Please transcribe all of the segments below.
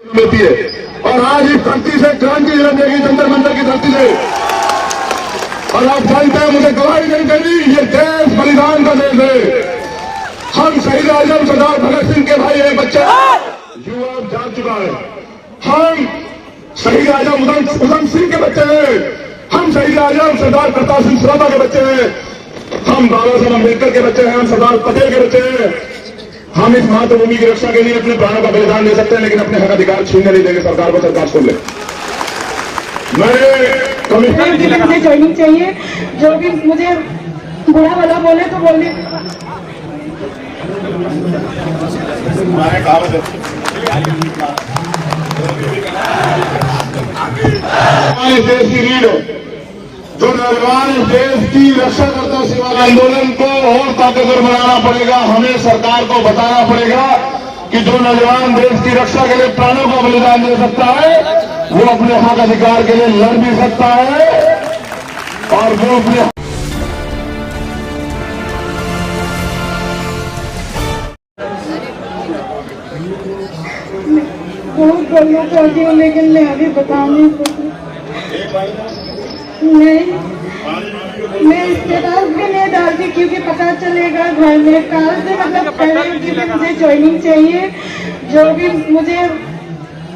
होती है। और आज इस धरती से क्रांति लड़ेगी, जंतर मंतर की धरती से। और आप जानते हैं, मुझे गवाही नहीं देनी, ये देश बलिदान का देश है। हम शहीद आजम सरदार भगत सिंह के भाई है, बच्चा युवा जान चुका है। हम शहीद आजम उधम सिंह के बच्चे हैं। हम शहीद आजम सरदार प्रताप सिंह सराभा के बच्चे हैं। हम बाबा साहब अम्बेडकर के बच्चे हैं। हम सरदार पटेल के बच्चे हैं। हम इस मातृभूमि की रक्षा के लिए अपने प्राणों का बलिदान दे सकते हैं, लेकिन अपने हक अधिकार छीनने नहीं देंगे सरकार को। सरकार सुन ले, मुझे ज्वाइनिंग चाहिए। जो भी मुझे बुरा भला बोले तो बोले। इस देश की रीढ़, जो नौजवान इस देश की रक्षा करता है, सेवा आंदोलन को और ताकतवर बनाना पड़ेगा। हमें सरकार को बताना पड़ेगा कि जो नौजवान देश की रक्षा के लिए प्राणों का बलिदान दे सकता है, वो अपने हक अधिकार के लिए लड़ भी सकता है। और वो अपने बहुत बोलना चाहती हूँ, लेकिन मैं अभी बता नहीं सकती। नहीं, मैं स्टेटस भी नहीं डालती, क्योंकि पता चलेगा घर में। कल से मतलब कह रही हूँ कि मुझे ज्वाइनिंग चाहिए। जो भी मुझे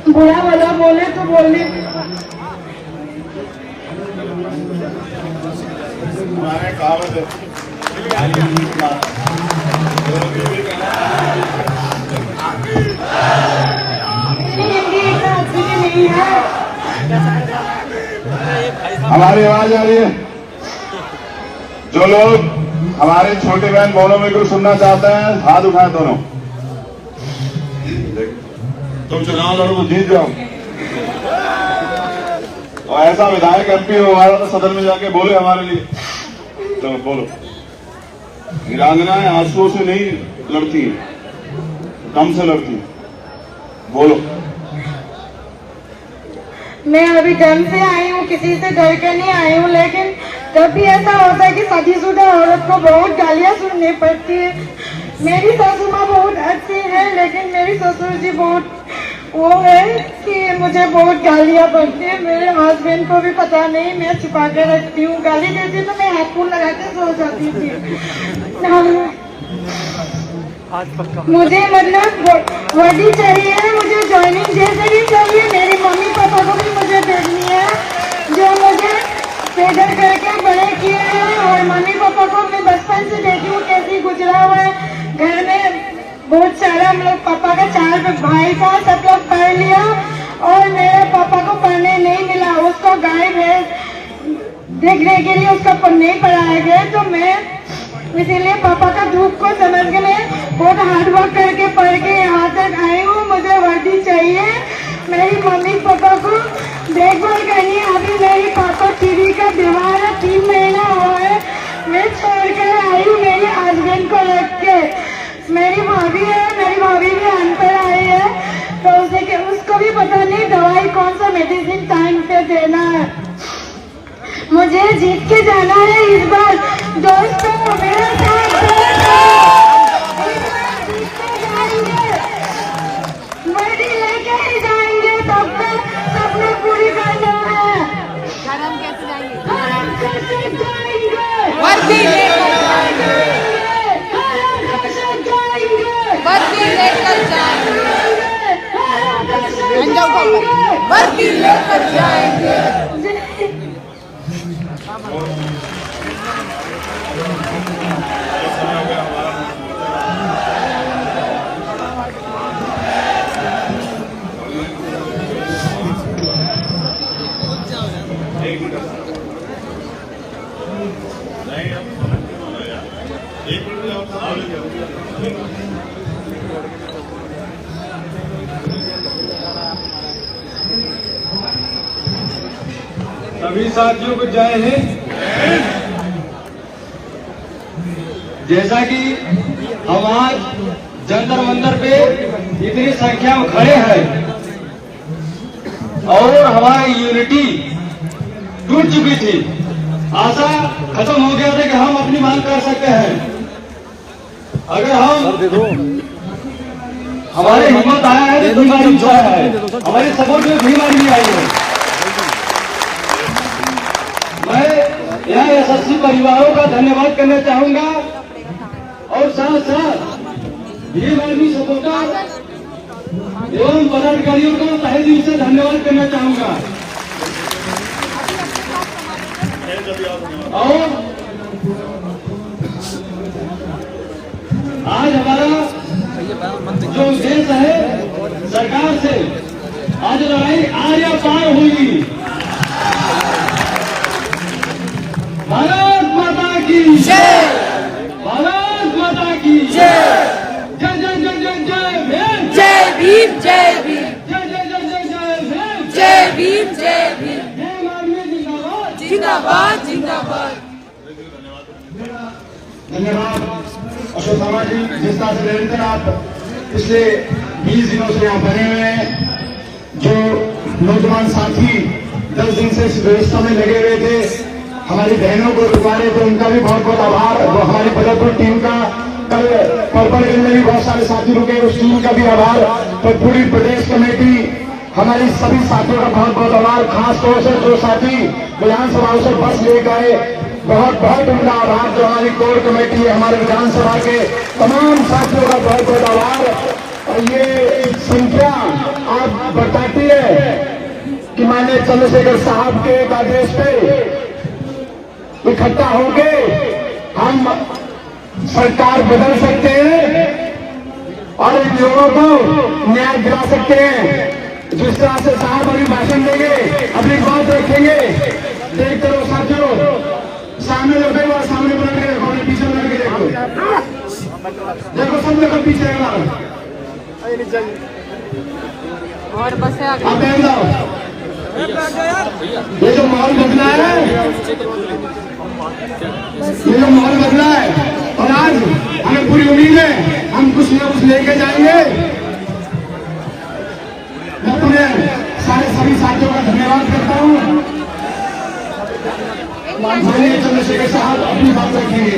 बुरा भला बोले तो बोले। नहीं है। हमारी आवाज आ रही है? जो लोग हमारे छोटे बहन बहनों में कुछ सुनना चाहते हैं, हाथ उठाएं दोनों। तुम चुनाव लड़ो तो जीत जाओ। और ऐसा विधायक एमपी हो हमारा, तो सदन में जाके बोले हमारे लिए। तो बोलो, वीरांगनाएं आंसुओं से नहीं लड़ती, दम से लड़ती। बोलो। मैं अभी दम से आई हूँ, किसी से डर के नहीं आई हूँ। लेकिन तब भी ऐसा होता है कि शादीशुदा औरत को बहुत गालियाँ सुननी पड़ती है। मेरी सासू माँ बहुत अच्छी है, लेकिन मेरी ससुर जी बहुत वो है कि मुझे बहुत गालियाँ पड़ती है। मेरे हस्बैंड को भी पता नहीं, मैं छुपा के रखती हूँ। गाली देती तो मैं हाथ फूल लगा के सो जाती थी। मुझे मतलब वर्दी चाहिए, मुझे ज्वाइनिंग जैसे भी चाहिए। मेरी मम्मी पापा को भी मुझे देखनी है, जो मुझे पैदा करके बड़े किए हैं। और मम्मी पापा को मैं बचपन से देखी हूँ कैसी गुजरा हुआ है। घर में बहुत सारा हम लोग, पापा का 4 भाई था, सब लोग पढ़ लिया और मेरे पापा को पढ़ने नहीं मिला। उसको गाय भैंस देखने के लिए उसका नहीं पढ़ाया गया। तो मैं इसीलिए पापा का दुख को समझ के मैं बहुत हार्ड वर्क करके पढ़ के यहाँ तक आई हूँ। मुझे वर्दी चाहिए, मेरी मम्मी पापा को देखभाल करनी है। अभी मेरी पापा टीवी का बीमार है, 3 महीना हुआ है। मैं छोड़ कर आई हूँ मेरे हस्बैंड को रख के। मेरी भाभी है, मेरी भाभी भी अनपढ़ आई है, तो उसको भी पता नहीं दवाई कौन सा मेडिसिन टाइम पे देना है। मुझे जीत के जाना है इस बार। दोस्तों, मेरा साथ वर्दी लेके ही जाएंगे, तब तक सपने पूरी करना है। हम कैसे जाएंगे? वर्दी लेकर जाएंगे, वर्दी लेकर जाएंगे, वर्दी लेकर जाएंगे। सभी साथियों को जय हिंद। जैसा कि हम आज जंतर मंतर पे इतनी संख्या में खड़े हैं और हमारी यूनिटी टूट चुकी थी, आशा खत्म हो गया था कि हम अपनी मांग कर सकते हैं। अगर हमारे हिम्मत आया है तो बीमारी भी आया है, हमारे सपोर्ट में बीमारी भी आई है। मैं यहाँ यशस्वी परिवारों का धन्यवाद करना चाहूंगा और साथ साथ भीम आर्मी सपोर्टर एवं पदाधिकारियों को तहे दिल से धन्यवाद करना चाहूंगा। और आज हमारा जो उद्देश्य है सरकार से, आज लड़ाई आर्या पार हुई। भारत माता की जय, भारत माता की जय, जय जय जय जय जय भीम, जय भीम, जय भीम, जय जय जय जय जय भीम, जय भीम, जय भीम, भीम आर्मी जिंदाबाद, जिंदाबाद, जिंदाबाद। धन्यवाद अशोक शर्मा जी, जिस तरह से निरंतर आप पिछले 20 दिनों से यहाँ बने हुए हैं। जो नौजवान साथी 10 दिन से इस व्यवस्था में लगे हुए थे, हमारी बहनों को रुका रहे थे, उनका भी बहुत बहुत आभार। वो हमारी बदरपुर टीम का, कल पर्पलगंज में भी बहुत सारे साथी रुके, उस टीम का भी आभार। तो पूरी प्रदेश कमेटी, हमारी सभी साथियों का बहुत बहुत आभार। खास तौर से जो साथी विधानसभा से बस लेकर आए, बहुत बहुत उनका आभार। जो हमारी कोर कमेटी है, हमारे विधानसभा के तमाम साथियों का बहुत बहुत आभार। और ये संख्या आप बताती है कि माननीय चंद्रशेखर साहब के एक आदेश पे इकट्ठा होके हम सरकार बदल सकते हैं और इन लोगों को न्याय दिला सकते हैं। जिस तरह से साहब अभी भाषण देंगे, अपनी बात रखेंगे, देख करो साथियों, सामने जो देखो, सामने बुला के देखो, पीछे बुला के देखो, देखो सब लोग पीछे रहना। और बस है आगे। आप बैठ जाओ। ये जो माहौल बदला है, ये जो माहौल बदला है, और आज हमें पूरी उम्मीद है हम कुछ न कुछ लेके जाएंगे। मैं अपने सारे सभी साथियों का धन्यवाद करता हूँ। माननीय चंद्रशेखर साहब अपनी बात रखेंगे।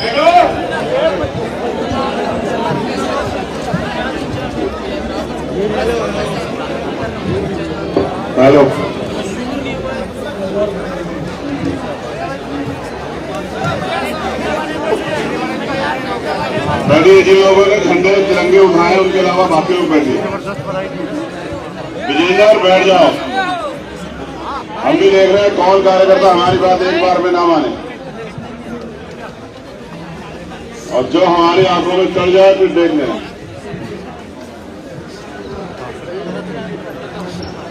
हेलो, बैठिए। जिन लोगों ने झंडे तिरंगे उठाए उनके अलावा बाकी लोग बैठिए। विजेंद्र बैठ जाओ। हम भी देख रहे हैं कौन कार्यकर्ता हमारी बात एक बार में ना माने और जो हमारी आंखों में चढ़ जाए फिर देख लेना।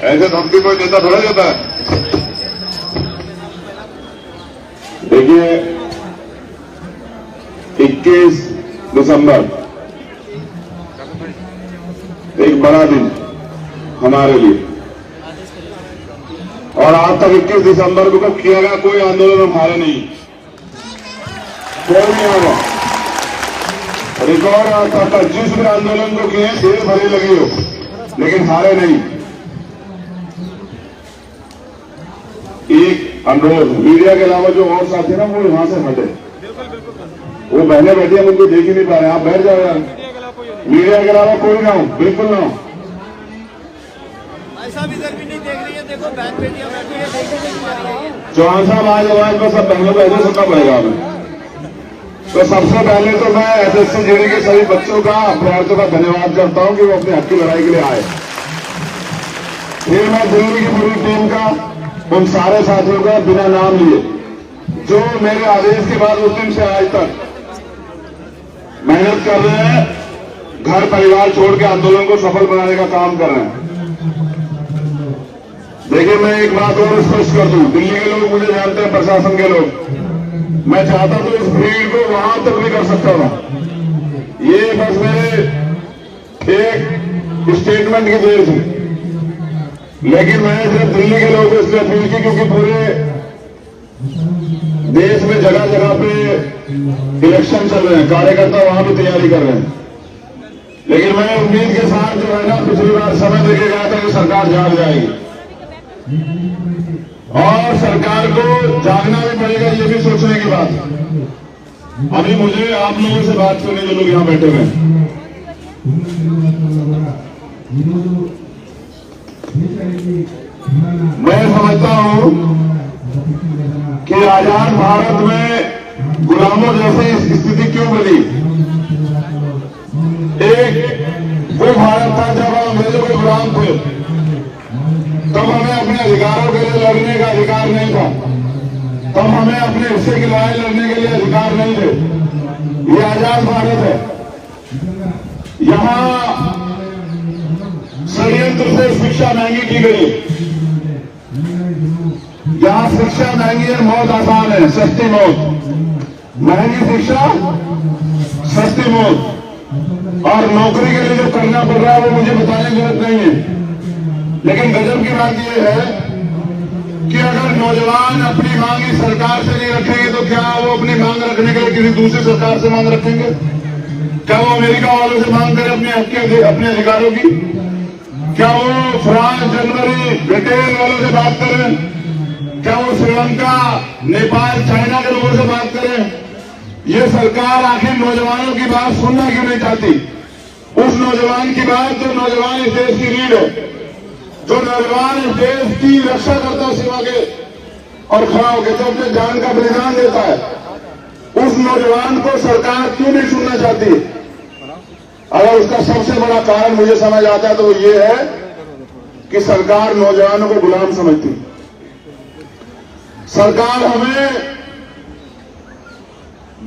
ऐसे धमकी कोई नेता थोड़ा देता है। देखिए 21 दिसंबर एक बड़ा दिन हमारे लिए, और आज तक 21 दिसंबर को किया गया कोई आंदोलन हमारे नहीं, कोई नहीं होगा। रिकॉर्ड आज तक 25 में आंदोलन को किए, देर भरी लगी हो, लेकिन हारे नहीं। एक अनुरोध, मीडिया के अलावा जो और साथी है ना, वो यहां से हटे। वो बहने बैठी हैं, उनको देख ही नहीं पा रहे। आप बैठ जाओ यार। मीडिया के अलावा कोई ना हो, बिल्कुल ना हो। ऐसा भी गर्मी नहीं देख रही है, देखो बहन बेटियां बैठी है, देखने नहीं पा रही है। चौहान साहब आज आवाज में सब बहनों को ऐसे सुनना पड़ेगा हमें। तो सबसे पहले तो मैं एसएससी जीडी के सभी बच्चों का, अभ्यर्थियों का धन्यवाद करता हूं कि वो अपने हक की लड़ाई के लिए आए। फिर मैं दिल्ली की पूरी टीम का, उन सारे साथियों का बिना नाम लिए जो मेरे आदेश के बाद उस दिन से आज तक मेहनत कर रहे हैं, घर परिवार छोड़ के आंदोलन को सफल बनाने का काम कर रहे हैं। देखिए मैं एक बात और स्पष्ट कर दूं, दिल्ली के लोग मुझे जानते हैं, प्रशासन के लोग, मैं चाहता तो इस भीड़ को वहां तक भी कर सकता था। ये बस मेरे एक स्टेटमेंट की देर थी, लेकिन मैंने सिर्फ दिल्ली के लोगों को इसलिए अपील की क्योंकि पूरे देश में जगह जगह पे इलेक्शन चल रहे हैं, कार्यकर्ता वहां भी तैयारी कर रहे हैं। लेकिन मैं उम्मीद के साथ जो है ना, पिछली बार समय देके गया था कि सरकार जाग जाएगी। और सरकार को जागना भी पड़ेगा, ये भी सोचने की बात है। अभी मुझे आप लोगों से बात करने जो लोग यहाँ बैठे हुए हैं, मैं समझता हूँ कि आजाद भारत में गुलामों जैसी स्थिति क्यों बनी। एक वो भारत था जब हम अंग्रेजों के गुलाम थे, तब हमें अपने अधिकारों के लिए लड़ने का अधिकार नहीं था, तब हमें अपने हिस्से की लड़ाई लड़ने के लिए अधिकार नहीं थे। ये आजाद भारत है। यहाँ षड्यंत्र से शिक्षा महंगी की गई। यहाँ शिक्षा महंगी है, मौत आसान है, सस्ती मौत। महंगी शिक्षा, सस्ती मौत। और नौकरी के लिए जो करना पड़ रहा है वो मुझे बताने की जरूरत नहीं है। लेकिन गजब की बात यह है कि अगर नौजवान अपनी मांग इस सरकार से नहीं रखेंगे तो क्या वो अपनी मांग रखने के लिए किसी दूसरी सरकार से मांग रखेंगे? क्या वो अमेरिका वालों से मांग करें अपने हक के, अपने अधिकारों की? क्या वो फ्रांस, जर्मनी, ब्रिटेन वालों से बात करें? क्या वो श्रीलंका, नेपाल, चाइना के लोगों से बात करें? ये सरकार आखिर नौजवानों की बात सुनना क्यों नहीं चाहती? उस नौजवान की बात जो नौजवान इस देश की रीढ़ है, जो नौजवान इस देश की रक्षा करता है सेवा के और खड़ा होकर जो अपने जान का बलिदान देता है, उस नौजवान को सरकार क्यों नहीं सुनना चाहती? अगर उसका सबसे बड़ा कारण मुझे समझ आता है तो वो ये है कि सरकार नौजवानों को गुलाम समझती। सरकार हमें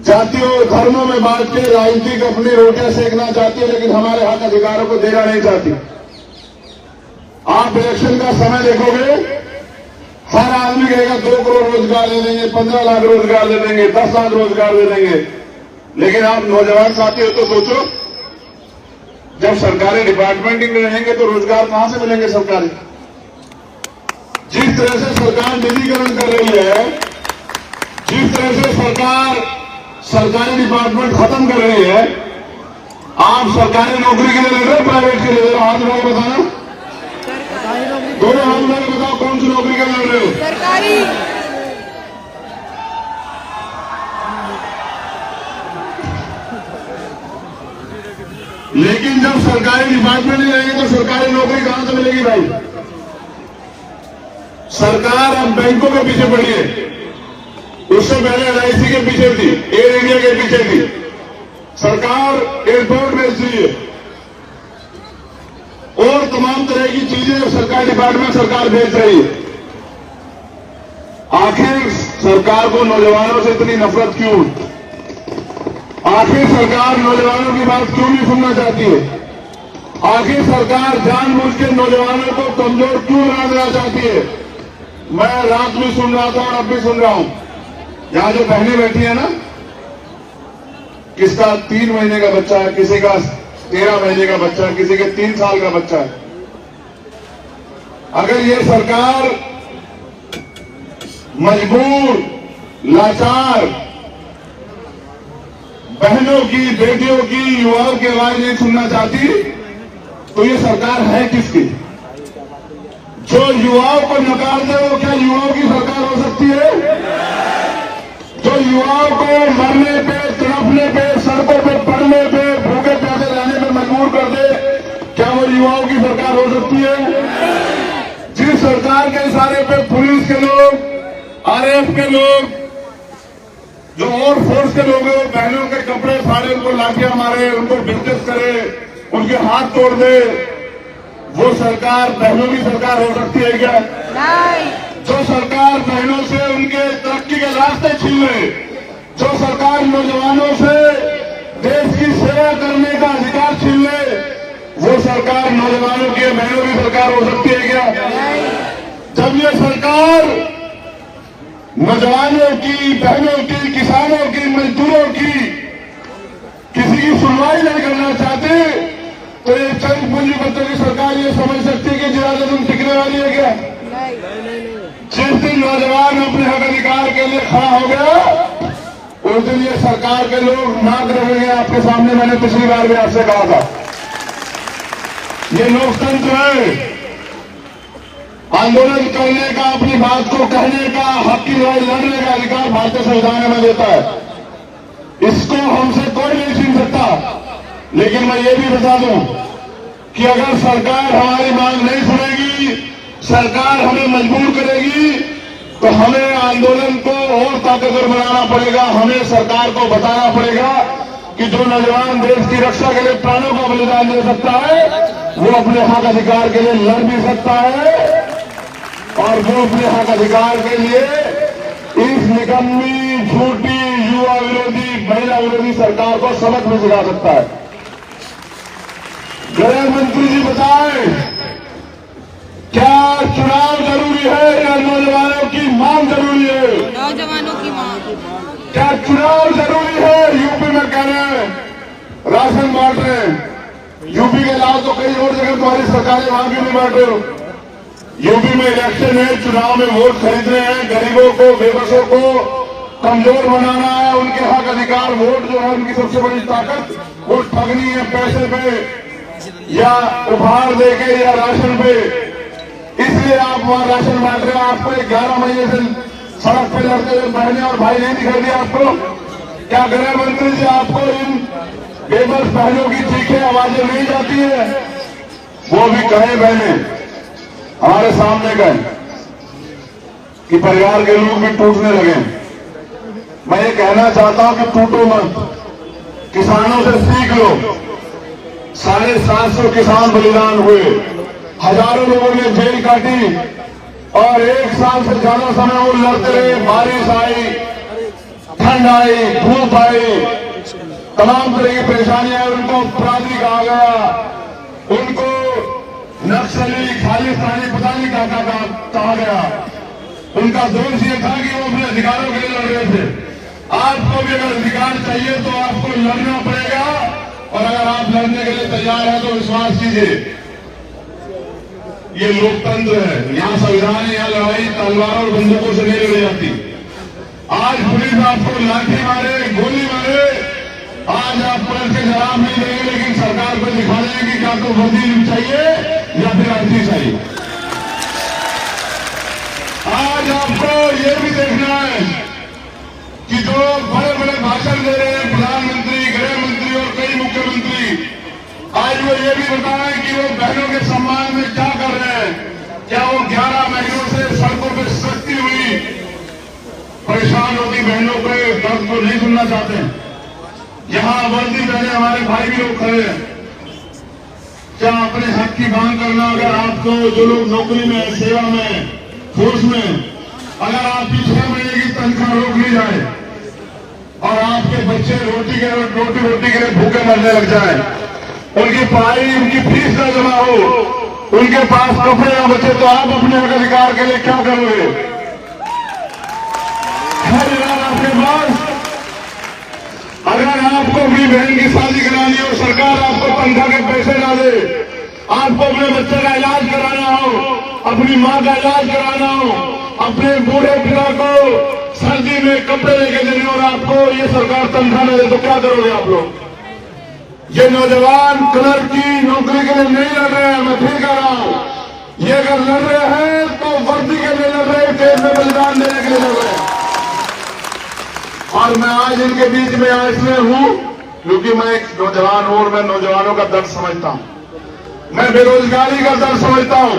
जातियों धर्मों में बांट के राजनीतिक अपनी रोटियां सेकना चाहती है, लेकिन हमारे हक अधिकारों को देना नहीं चाहती। आप इलेक्शन का समय देखोगे, हर आदमी कहेगा 2 करोड़ रोजगार दे देंगे, 15 लाख रोजगार दे देंगे, 10 लाख रोजगार दे देंगे। लेकिन आप नौजवान साथी हो तो सोचो, जब सरकारी डिपार्टमेंट ही रहेंगे तो रोजगार कहां से मिलेंगे सरकारी? जिस तरह से सरकार निजीकरण कर रही है, जिस तरह से सरकार सरकारी डिपार्टमेंट खत्म कर रही है, आप सरकारी नौकरी के लिए लड़ रहे हो, प्राइवेट के लिए? हाथ में बताना, दोनों हाथ में बताओ कौन सी नौकरी के लिए लड़ रहे हो? सरकारी। लेकिन जब सरकारी डिपार्टमेंट नहीं रहेंगे तो सरकारी नौकरी कहां से मिलेगी भाई? सरकार अब बैंकों के पीछे पड़ी है। उससे पहले LIC के पीछे थी, एयर इंडिया के पीछे थी। सरकार एयरपोर्ट बेच रही है और तमाम तरह की चीजें सरकारी डिपार्टमेंट सरकार बेच रही है। आखिर सरकार को नौजवानों से इतनी नफरत क्यों? आखिर सरकार नौजवानों की बात क्यों नहीं सुनना चाहती है? आखिर सरकार जानबूझ के नौजवानों को कमजोर क्यों बना देना चाहती है? मैं रात में सुन रहा था और अब भी सुन रहा हूं, यहां जो बहनें बैठी है ना, किसका 3 महीने का बच्चा है, किसी का 13 महीने का बच्चा है, किसी के 3 साल का बच्चा है। अगर ये सरकार मजबूर, लाचार बहनों की, बेटियों की, युवाओं की आवाज नहीं सुनना चाहती तो ये सरकार है किसकी? जो युवाओं को नकार दे वो क्या युवाओं की सरकार हो सकती है? जो युवाओं को मरने पे, तड़पने पे, सड़कों पे पड़ने पे, भूखे प्यासे रहने पे मजबूर कर दे, क्या वो युवाओं की सरकार हो सकती है? जिस सरकार के इशारे पे पुलिस के लोग, RAF के लोग, जो और फोर्स के लोग हैं, वो बहनों के कपड़े फाड़े, उनको लाठियां मारे, उनको बेइज्जत करे, उनके हाथ तोड़ दे, वो सरकार बहनों की सरकार हो सकती है क्या? नहीं। जो सरकार बहनों से उनके तरक्की के रास्ते छीन ले, जो सरकार नौजवानों से देश की सेवा करने का अधिकार छीन ले, वो सरकार नौजवानों की, बहनों की सरकार हो सकती है क्या? जब ये सरकार नौजवानों की, बहनों की, किसानों की, मजदूरों की किसी की सुनवाई नहीं करना चाहते तो ये चंद पूंजीपतियों की सरकार ये समझ सकती है कि ज्यादा तुम टिकने वाली है क्या? जिस दिन नौजवान अपने हक अधिकार के लिए खड़ा हो गया, उस दिन ये सरकार के लोग नाक रखेंगे आपके सामने। मैंने पिछली बार भी आपसे कहा था, ये लोकतंत्र है, आंदोलन करने का, अपनी बात को कहने का, हक की लड़ाई लड़ने का अधिकार भारतीय संविधान हमें देता है। इसको हमसे कोई नहीं छीन सकता। लेकिन मैं ये भी बता दूं कि अगर सरकार हमारी मांग नहीं सुनेगी, सरकार हमें मजबूर करेगी, तो हमें आंदोलन को और ताकतवर बनाना पड़ेगा। हमें सरकार को बताना पड़ेगा कि जो नौजवान देश की रक्षा के लिए प्राणों का बलिदान दे सकता है, वो अपने हक अधिकार के लिए लड़ भी सकता है, और वो अपने हक अधिकार के लिए इस निकम्मी, झूठी, युवा विरोधी, महिला विरोधी सरकार को सबक भी सिखा सकता है। गृह मंत्री जी बताएं, क्या चुनाव जरूरी है या नौजवानों की मांग जरूरी है? नौजवानों की मांग। क्या चुनाव जरूरी है? यूपी में कह रहे हैं राशन बांट रहे हैं, यूपी के अलावा तो कई और जगह तुम्हारी सरकारें वहां भी नहीं बांट रहे हो। यूपी में इलेक्शन है, चुनाव में वोट खरीदने हैं, गरीबों को, बेबसों को कमजोर बनाना है। उनके हक अधिकार, वोट जो है उनकी सबसे बड़ी ताकत, वो ठगनी है पैसे पे या उपहार देके या राशन पे। इसलिए आप वहां राशन बांट रहे हैं। आपको 11 महीने से सड़क पे लड़ते हुए बहनें और भाई नहीं दिखाई दिया आपको? क्या गृह मंत्री जी आपको इन बेबस बहनों की चीखें, आवाजें नहीं जाती है? वो भी कहे बहनें हमारे सामने गए कि परिवार के लोग भी टूटने लगे। मैं ये कहना चाहता हूं कि टूटो मत, किसानों से सीख लो। 750 किसान बलिदान हुए, हजारों लोगों ने जेल काटी, और 1 साल से ज्यादा समय वो लड़ते रहे। बारिश आई, ठंड आई, धूप आई, तमाम तरह की परेशानियां, उनको अपराधी कहा गया, उनको नक्सली, खालिस्तानी, पता नहीं क्या कहा गया। उनका दोष ये था कि वो अपने अधिकारों के लिए लड़ रहे थे। आपको भी अगर अधिकार चाहिए तो आपको लड़ना पड़ेगा, और अगर आप लड़ने के लिए तैयार हैं तो विश्वास कीजिए, ये लोकतंत्र है, यहाँ संविधान है, यहाँ लड़ाई तलवारों और बंदूकों से नहीं लड़ी जाती। आज पुलिस आपको लाठी मारे, गोली मारे, आज आप पुलिस के जवाब नहीं देंगे, लेकिन सरकार को दिखा देंगे कि आपको वर्दी चाहिए या फिर अर्जी चाहिए। आज आपको ये भी देखना है कि जो बड़े बड़े भाषण दे रहे हैं प्रधानमंत्री, गृह मंत्री और कई मुख्यमंत्री, आज वो ये भी बताएं कि वो बहनों के सम्मान में क्या कर रहे हैं। क्या वो 11 महीनों से सड़कों पर सख्ती हुई परेशान होती बहनों पे दर्द को नहीं सुनना चाहते हैं? यहाँ वर्दी पहने हमारे भाई भी लोग खड़े हैं। क्या अपने हक की मांग करना, अगर आपको जो लोग नौकरी में, सेवा में, फोर्स में, अगर आपकी 6 महीने की तनख्वाह रोक ली जाए और आपके बच्चे रोटी के लिए भूखे मरने लग जाए, उनकी पढ़ाई, उनकी फीस न जमा हो, उनके पास कपड़े न बचे, तो आप अपने हक अधिकार के लिए क्या करोगे? हर इरादा आपके पास, अगर आपको अपनी बहन की शादी करानी हो, सरकार आपको तनख्वाह के पैसे ना दे, आपको अपने बच्चे का इलाज कराना हो, अपनी मां का इलाज कराना हो, अपने बूढ़े पिता को सर्दी में कपड़े लेके देने, और आपको ये सरकार तनख्वाह न दे, तो क्या करोगे आप लोग? ये नौजवान क्लर्क की नौकरी के लिए नहीं लड़ रहे हैं, मैं फिर कह रहा हूं, ये अगर लड़ रहे हैं तो वर्दी के लिए लड़ रहे हैं, देश में बलिदान देने के लिए लड़ रहे हैं। और मैं आज इनके बीच में आज इसलिए हूं क्योंकि मैं एक नौजवान हूं और मैं नौजवानों का दर्द समझता हूं। मैं बेरोजगारी का दर्द समझता हूं।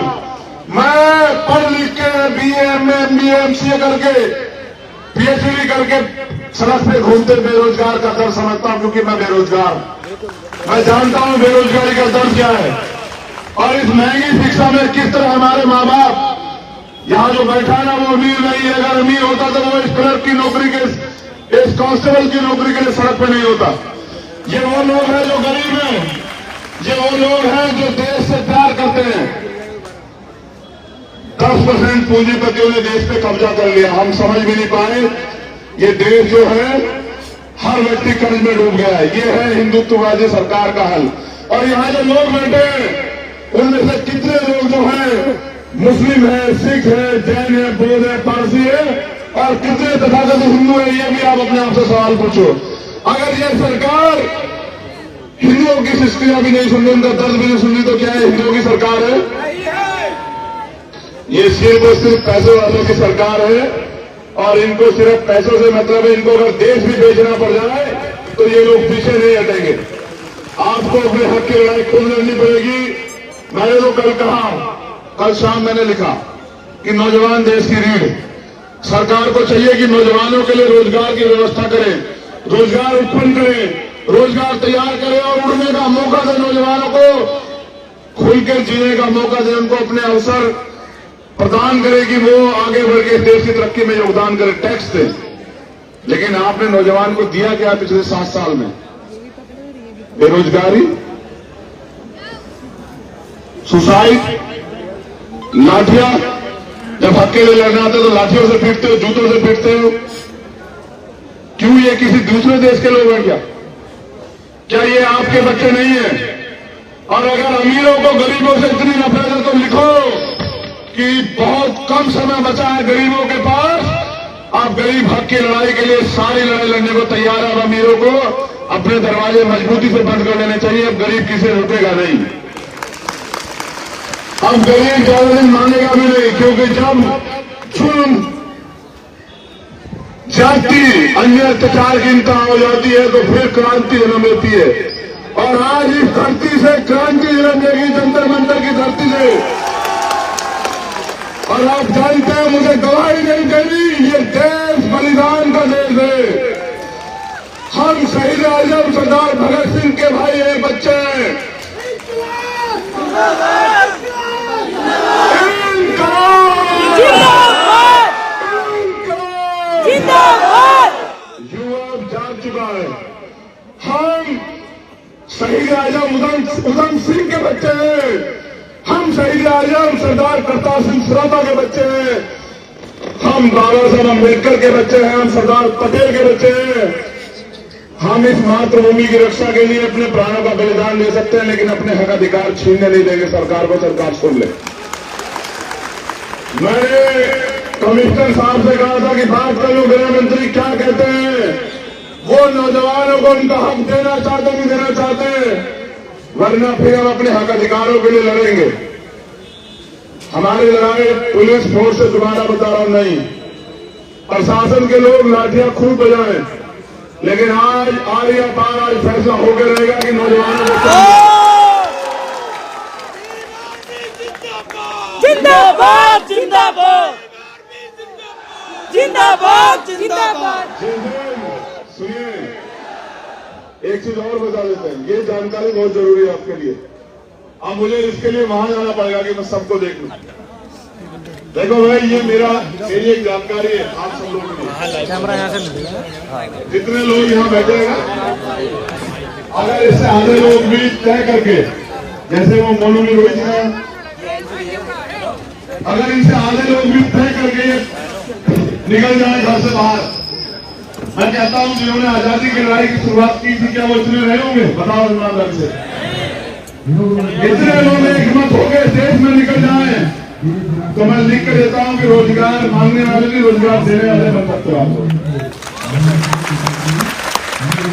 मैं पढ़ लिख के BA, MA, MBA, MCA करके, PhD करके सड़क पे घूमते बेरोजगार का दर्द समझता हूं, क्योंकि मैं बेरोजगार, मैं जानता हूं बेरोजगारी का दर्द क्या है। और इस महंगी शिक्षा में किस तरह हमारे माँ बाप, यहाँ जो बैठा है ना वो अमीर नहीं है, अगर अमीर होता तो वो इस क्लर्क की नौकरी के, इस कांस्टेबल की नौकरी के लिए सड़क पे नहीं होता। ये वो लोग हैं जो गरीब हैं, ये वो लोग हैं जो देश से प्यार करते हैं। 10% पूंजीपतियों ने देश पे कब्जा कर लिया, हम समझ भी नहीं पाए। ये देश जो है हर व्यक्ति कर्ज में डूब गया है। ये है हिंदुत्ववादी सरकार का हल। और यहाँ जो लोग बैठे हैं उनमें से कितने लोग जो हैं मुस्लिम है, सिख है, जैन है, बौद्ध है, पारसी है, और कितने तथाकथित हिंदू है, ये भी आप अपने आप से सवाल पूछो। अगर ये सरकार हिंदुओं की शिष्टियां भी नहीं सुन रही, उनका दर्द भी नहीं सुन रही, तो क्या है हिंदुओं की सरकार है? ये सिर्फ और सिर्फ पैसों वालों की सरकार है और इनको सिर्फ पैसों से मतलब है। इनको अगर देश भी बेचना पड़ जाए तो ये लोग पीछे नहीं हटेंगे। आपको अपने हक की लड़ाई खुद लड़नी पड़ेगी। मैंने तो कल कहा, कल शाम मैंने लिखा कि नौजवान देश की रीढ़, सरकार को चाहिए कि नौजवानों के लिए रोजगार की व्यवस्था करें, रोजगार उत्पन्न करें, रोजगार तैयार करें और उड़ने का मौका दे, नौजवानों को खुलकर जीने का मौका दे, उनको अपने अवसर प्रदान करे कि वो आगे बढ़ के देश की तरक्की में योगदान करें, टैक्स दें। लेकिन आपने नौजवान को दिया क्या पिछले 7 साल में? बेरोजगारी, सुसाइड, लाठियां। जब हक के लिए लड़ना आता है तो लाठियों से पीटते हो, जूतों से पीटते हो। क्यों? ये किसी दूसरे देश के लोग हैं क्या? क्या ये आपके बच्चे नहीं हैं? और अगर अमीरों को गरीबों से इतनी नफरत है तो लिखो कि बहुत कम समय बचा है गरीबों के पास। आप गरीब हक की लड़ाई के लिए सारी लड़ाई लड़ने को तैयार है। अब अमीरों को अपने दरवाजे मजबूती से बंद कर लेने चाहिए। अब गरीब किसे रुकेगा नहीं। अब गरीब ज्यादा दिन मानेगा भी नहीं, क्योंकि जब जुल्म, जाति, अन्य अत्याचार की इंतहा हो जाती है तो फिर क्रांति जन्म लेती है। और आज इस धरती से क्रांति जन्म लेगी, जंतर मंतर की धरती से। और आप जानते हैं, मुझे गवाही नहीं देनी, ये देश बलिदान का देश है। हम शहीद आजम सरदार भगत सिंह के भाई हैं, बच्चे हैं। युवा जाग चुका है। हम शहीद आजम उधम सिंह के बच्चे हैं। हम शहीद आजम सरदार करतार सिंह सराभा के बच्चे हैं। हम बाबा साहब अम्बेडकर के बच्चे हैं। हम सरदार पटेल के बच्चे हैं। हम इस मातृभूमि की रक्षा के लिए अपने प्राणों का बलिदान दे सकते हैं, लेकिन अपने हक अधिकार छीनने नहीं देंगे सरकार को। सरकार सुन ले। मैंने कमिश्नर साहब से कहा था कि बात करो गृह मंत्री क्या कहते हैं। वो नौजवानों को उनका हक देना चाहते नहीं देना चाहते, वरना फिर हम अपने हक अधिकारों के लिए लड़ेंगे। हमारी लड़ाई पुलिस फोर्स से दोबारा बता रहा हूं नहीं। प्रशासन के लोग लाठियां खूब बजाएं, लेकिन आज या पार आज फैसला होकर रहेगा कि नौजवानों को जिंदाबाद जिंदाबाद जिंदाबाद जिंदाबाद। सुनिए, एक चीज और बता देते हैं, ये जानकारी बहुत जरूरी है आपके लिए। अब मुझे इसके लिए वहां जाना पड़ेगा कि मैं सबको देख लूं। देखो भाई, ये मेरी एक जानकारी है आप सब लोगों के लिए। कैमरा यहाँ से जितने लोग यहाँ बैठे हैं, अगर इससे आधे लोग भी तय करके, जैसे वो मोनू में रोहित है, अगर इनसे आधे लोग भी तय करके निकल जाए घर से बाहर, मैं कहता हूं जिन्होंने आजादी की लड़ाई की शुरुआत की थी, क्या वो इतने रहे होंगे? बताओ ईमानदारी से। इतने लोग हिम्मत हो गए देश में निकल जाए तो मैं लिख कर देता हूं कि रोजगार मांगने वाले भी रोजगार देने वाले बन सकते हो आपको।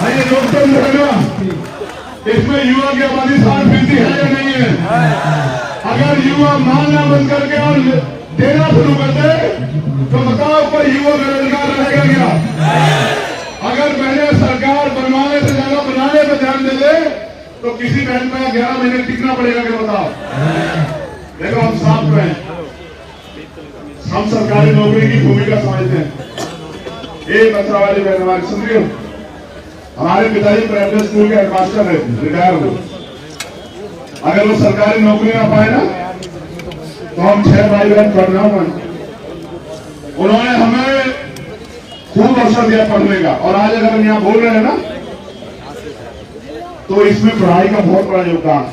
ये लोकतंत्र है ना, इसमें युवा की आबादी 60% है या नहीं है? अगर युवा मांगना बंद करके और देना शुरू कर दे तो बताओ कोई युवा बेरोजगार रहेगा क्या? अगर पहले सरकार बनवाने से ज्यादा बनाने पर ध्यान दे दे तो किसी बहन में 11 महीने टिकना पड़ेगा क्या? बताओ। देखो, हम साफ हैं, हम सरकारी नौकरी की भूमिका समझते हैं। एक बच्चा वाली बहन हमारी सुन रही हो, हमारे पिताजी प्राइवेट स्कूल के हेडमास्टर है, रिटायर हो। अगर वो सरकारी नौकरी ना पाए ना तो हम 6 भाई बहन पढ़ना हो। उन्होंने हमें खूब अवसर दिया पढ़ने का, और आज अगर हम यहाँ बोल रहे हैं ना तो इसमें पढ़ाई का बहुत बड़ा योगदान।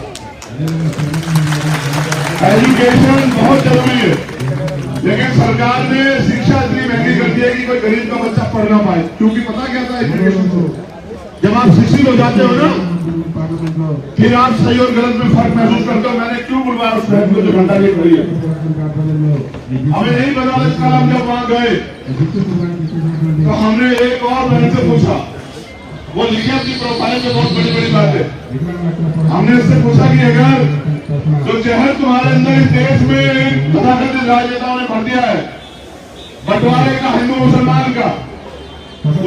एजुकेशन बहुत जरूरी है, लेकिन सरकार ने शिक्षा इतनी महंगी कर दी है कि कोई गरीब का बच्चा पढ़ ना पाए। क्योंकि पता क्या था एजुकेशन को, जब आप शिक्षित हो जाते हो ना, फिर आप सही और गलत में फर्क महसूस करते हो। मैंने क्यों बुलवाया उस बहन को जो घंटा लेट रही है? हमें नहीं पता था। कल हम जब वहां गए तो हमने एक और बहन से पूछा, वो लिखी अपनी प्रोफाइल में बहुत बड़ी बड़ी बातें। हमने उससे पूछा कि अगर जो जहर तुम्हारे अंदर इस देश में तथाकथित राजनेताओं ने भर दिया है, बंटवारे का हिंदू मुसलमान का,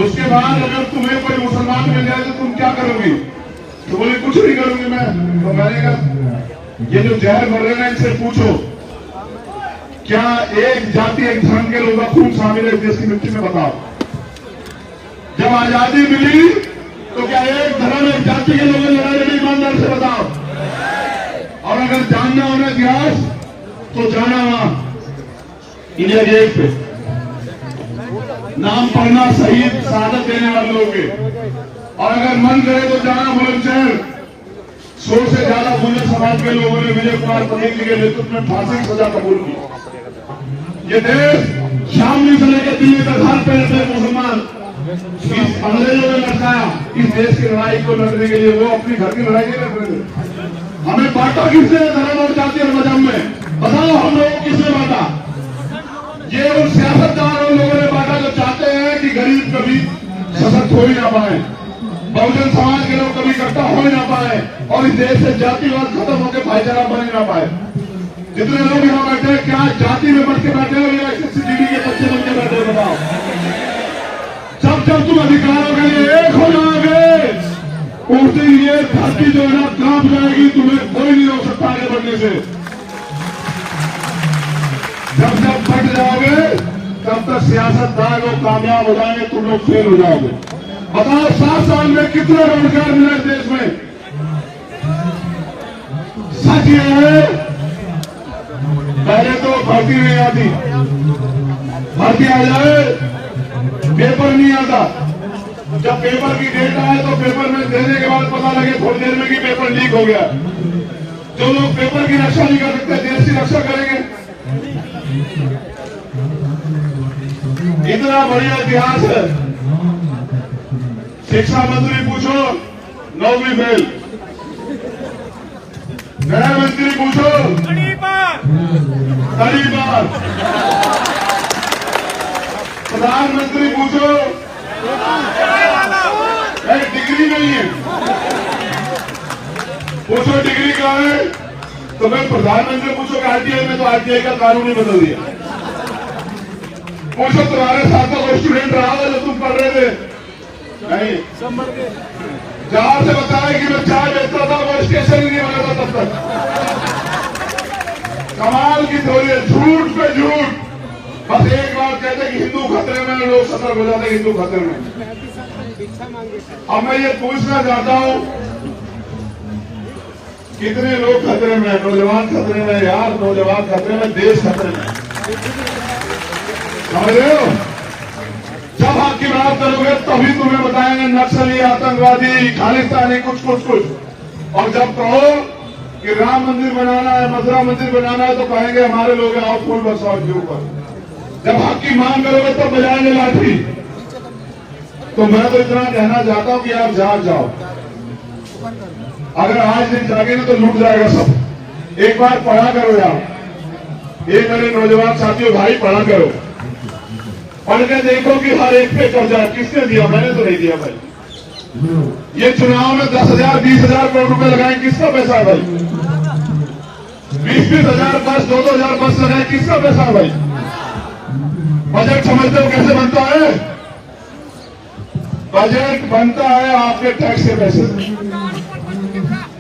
उसके बाद अगर तुम्हें कोई मुसलमान मिल जाए तो तुम क्या करोगी? तो बोले कुछ नहीं करूंगी मैं। तो मैंने कहा ये जो जहर भर रहे हैं इनसे पूछो, क्या एक जाति एक धर्म के लोगों का खून शामिल है इस देश की मिट्टी में? बताओ। जब आजादी मिली तो क्या एक धर्म एक जाति के लोगों ने लड़ाई लड़ी? ईमानदार से बताओ। और अगर जानना होना इतिहास तो जाना वहां इंडिया गेट पे नाम पढ़ना शहीद शहादत देने वाले लोगों के। और अगर मन करे तो जाना बुलंदशहर, 100 से ज्यादा गुर्जर समाज के लोगों ने विजय कुमार पटेल जी के नेतृत्व में फांसी की सजा कबूल की। ये देश शामली से लेकर दिल्ली तक हर पेड़ पे मुसलमान इस अंग्रेजों ने लड़काया। इस देश की लड़ाई को लड़ने के लिए वो अपनी घर की लड़ाई नहीं लड़ रहे थे। हमें बांटा किसने धर्म और जाति और मजहब में? बताओ हम लोग किसने बांटा? ये उन सियासतदान उन लोगों ने बांटा जो चाहते हैं कि गरीब कभी सशक्त हो ही ना पाए, बहुजन समाज के लोग कभी इकट्ठा हो ही ना पाए, और इस देश से जातिवाद खत्म होकर भाईचारा बन ही ना पाए। जितने लोग यहाँ बैठे हैं, क्या जाति में बढ़ के बैठे हो या सीसीटीवी के बच्चे बन के बैठे हो? बताओ। जब तुम अधिकारों के लिए एक हो जाओगे उस दिन ये धरती जो है ना कांप जाएगी, तुम्हें कोई नहीं रोक सकता आगे बढ़ने से। जब बढ़ जाओगे तब तक सियासतदान लोग कामयाब हो जाएंगे, तुम लोग फेल हो जाओगे। बताओ 7 साल में कितना रोजगार मिला इस देश में? सच ये है, पहले तो भर्ती नहीं आती, भर्ती आ जाए पेपर नहीं आता। जब पेपर की डेट आए तो पेपर में देने के बाद पता लगे थोड़ी देर में कि पेपर लीक हो गया। जो लोग पेपर की रक्षा नहीं कर सकते देश की रक्षा करेंगे? इतना बढ़िया इतिहास है। शिक्षा मंत्री पूछो 9वीं फेल, गृह मंत्री पूछो कड़ी बार, प्रधानमंत्री पूछो एक डिग्री नहीं है, पूछो डिग्री क्या है? तो मैं प्रधानमंत्री पूछो आरटीआई में, तो आरटीआई का कानून ही बदल दिया। पूछो तुम्हारे साथ तो कोई स्टूडेंट रहा है जो तुम पढ़ रहे थे? नहीं। जहां से बताया कि मैं चाय बेचता था वो स्टेशन ही नहीं बना था तब तक। कमाल की थोड़ी है, झूठ पे झूठ। बस एक बात कहते कि हिंदू खतरे में, लोग सतर्क हो जाते हिंदू खतरे में। अब मैं ये पूछना चाहता हूं कितने लोग खतरे में? नौजवान खतरे में यार, नौजवान खतरे में, देश खतरे में। समझ रहे हो? जब आप की बात करोगे तभी तुम्हें बताएंगे नक्सली, आतंकवादी, खालिस्तानी, कुछ। और जब कहो कि राम मंदिर बनाना है, मथुरा मंदिर बनाना है, तो कहेंगे हमारे लोग आओ फूल बरसाओ के ऊपर। जब हक की मांग करोगे तब बजाएंगे लाठी। तो मैं तो इतना कहना चाहता हूं कि आप जाग जाओ। अगर आज दिन जागेंगे तो लूट जाएगा सब। एक बार पढ़ा करो यार, ये मेरे नौजवान साथियों भाई, पढ़ा करो। पढ़ के देखो कि हर एक पे कर्जा किसने दिया? मैंने तो नहीं दिया भाई। ये चुनाव में 10,000 20,000 करोड़ रुपए लगाए, किसका पैसा है भाई? 20,000 बस, 2,000 बस लगाए, किसका पैसा है भाई? बजट समझते हो कैसे बनता है? बजट बनता है आपके टैक्स के पैसे।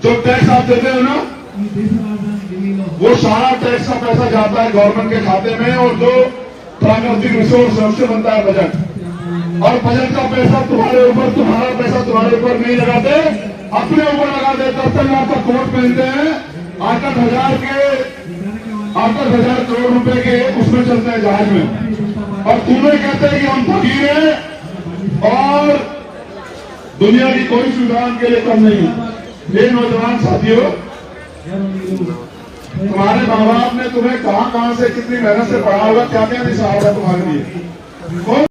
जो टैक्स आप देते हो ना, वो सारा टैक्स का पैसा जाता है गवर्नमेंट के खाते में, और जो प्राकृतिक रिसोर्स है उससे बनता है बजट। और बजट का पैसा तुम्हारे ऊपर, तुम्हारा पैसा तुम्हारे ऊपर नहीं लगाते, अपने ऊपर लगाते। 10,000 का कोट पहनते हैं, 8,000 करोड़ रुपए के उसमें चलते हैं जहाज में, और तुम्हें कहते हैं कि हम फकीर हैं और दुनिया की कोई सुविधा के लिए कम नहीं है। ये नौजवान साथियों, तुम्हारे माँ बाप ने तुम्हें कहां से कितनी मेहनत से पढ़ा होगा, क्या क्या निशान होगा तुम्हारे लिए?